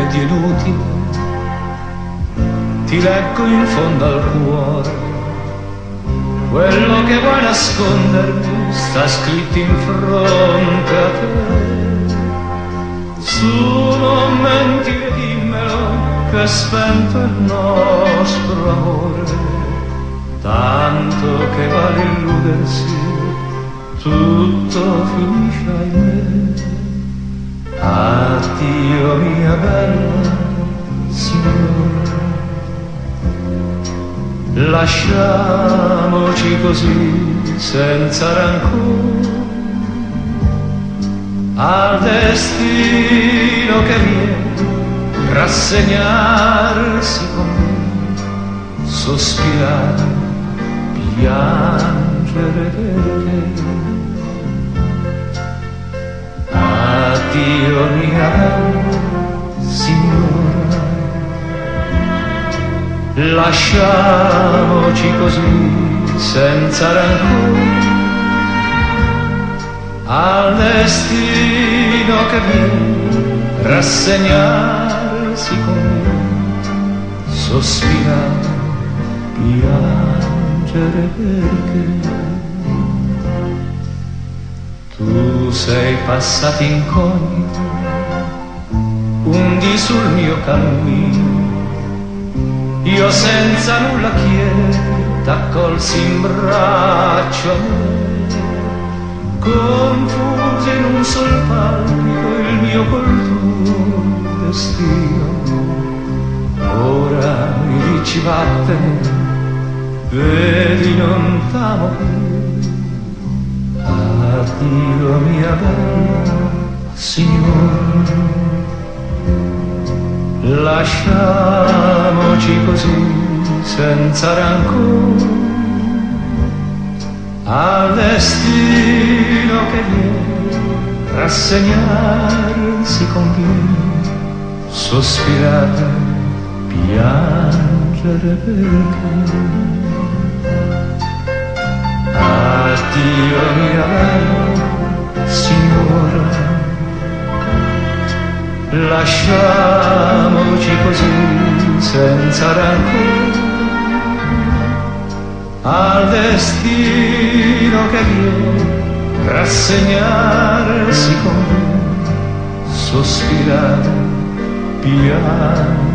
ed inutile, ti leggo in fondo al cuore. Quello che vuoi nascondermi sta scritto in fronte a te. Su, non mentire, dimmelo, che è spento il nostro amore, tanto che vale illudersi, tutto finisce ahimè. Addio mia bella signora, lasciamoci così senza rancore al destino che viene, rassegnarsi con me, sospirare, piangere per te. Addio mia signora, lasciamoci così senza rancore al destino che viene, rassegnarsi con me, sospirare, piangere perché tu sei passato incognito, undi sul mio cammino. Io senza nulla chiedere t'accolsi in braccio a me, confuso in un sol palpito il mio col tuo destino. Ora mi dici vattene, vedi non t'amo più. Addio mia bella signora, lasciamoci così senza rancore al destino che viene, rassegnarsi conviene, sospirare, piangere perché. Addio mia bella signora, lasciamoci così senza rancore al destino che viene, rassegnarsi con me, sospirare, piangere.